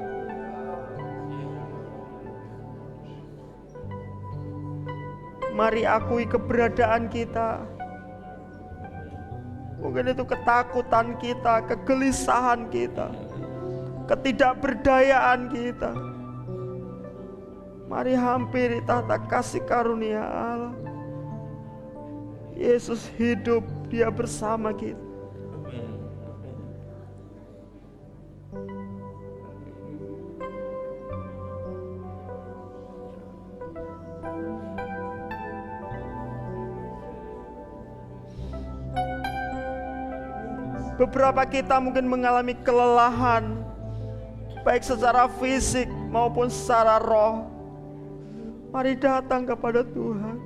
Mari akui keberadaan kita. Mungkin itu ketakutan kita, kegelisahan kita, ketidakberdayaan kita. Mari hampiri tahta kasih karunia Allah. Yesus hidup, Dia bersama kita. Beberapa kita mungkin mengalami kelelahan, baik secara fisik maupun secara roh. Mari datang kepada Tuhan.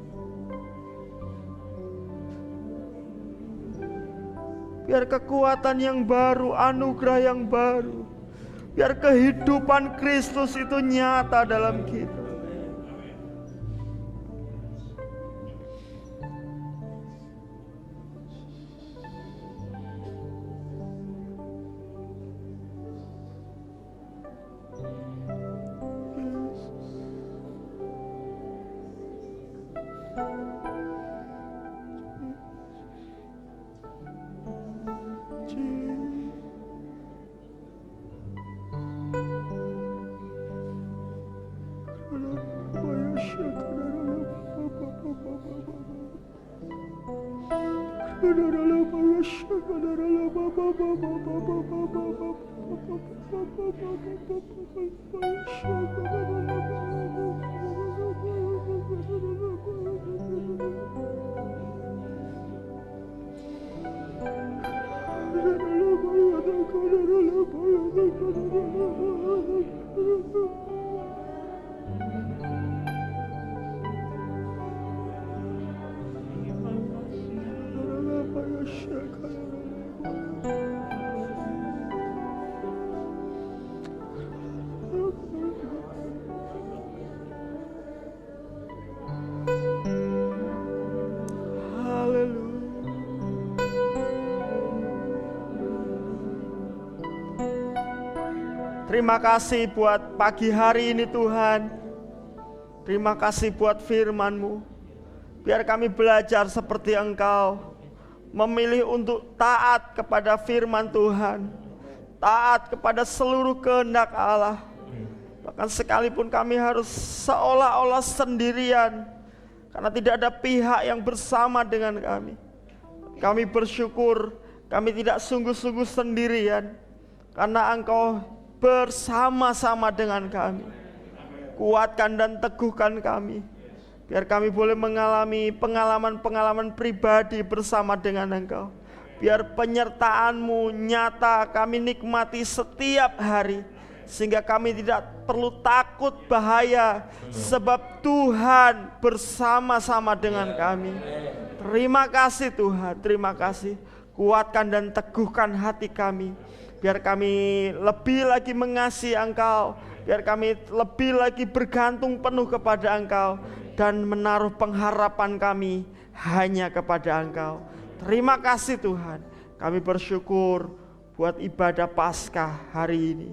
Biar kekuatan yang baru, anugerah yang baru, biar kehidupan Kristus itu nyata dalam kita. Terima kasih buat pagi hari ini Tuhan. Terima kasih buat firman-Mu. Biar kami belajar seperti Engkau, memilih untuk taat kepada firman Tuhan, taat kepada seluruh kehendak Allah. Bahkan sekalipun kami harus seolah-olah sendirian, karena tidak ada pihak yang bersama dengan kami. Kami bersyukur kami tidak sungguh-sungguh sendirian, karena Engkau bersama-sama dengan kami. Kuatkan dan teguhkan kami, biar kami boleh mengalami pengalaman-pengalaman pribadi bersama dengan Engkau. Biar penyertaan-Mu nyata kami nikmati setiap hari, sehingga kami tidak perlu takut bahaya, sebab Tuhan bersama-sama dengan kami. Terima kasih Tuhan, terima kasih. Kuatkan dan teguhkan hati kami, biar kami lebih lagi mengasihi Engkau, biar kami lebih lagi bergantung penuh kepada Engkau, dan menaruh pengharapan kami hanya kepada Engkau. Terima kasih Tuhan. Kami bersyukur buat ibadah Paskah hari ini.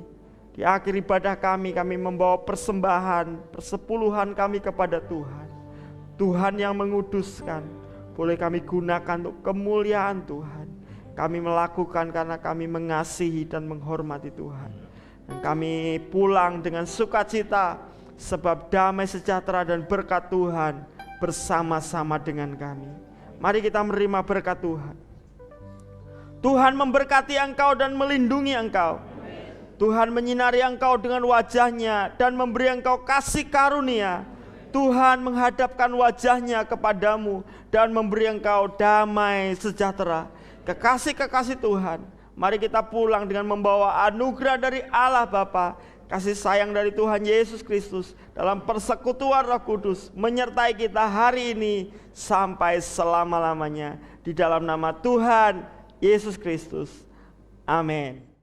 Di akhir ibadah kami membawa persembahan, persepuluhan kami kepada Tuhan. Tuhan yang menguduskan, boleh kami gunakan untuk kemuliaan Tuhan. Kami melakukan karena kami mengasihi dan menghormati Tuhan. Dan kami pulang dengan sukacita, sebab damai sejahtera dan berkat Tuhan bersama-sama dengan kami. Mari kita menerima berkat Tuhan. Tuhan memberkati engkau dan melindungi engkau. Tuhan menyinari engkau dengan wajah-Nya dan memberi engkau kasih karunia. Tuhan menghadapkan wajah-Nya kepadamu dan memberi engkau damai sejahtera. Kekasih-kekasih Tuhan, mari kita pulang dengan membawa anugerah dari Allah Bapa, kasih sayang dari Tuhan Yesus Kristus, dalam persekutuan Roh Kudus menyertai kita hari ini sampai selama-lamanya. Di dalam nama Tuhan Yesus Kristus. Amin.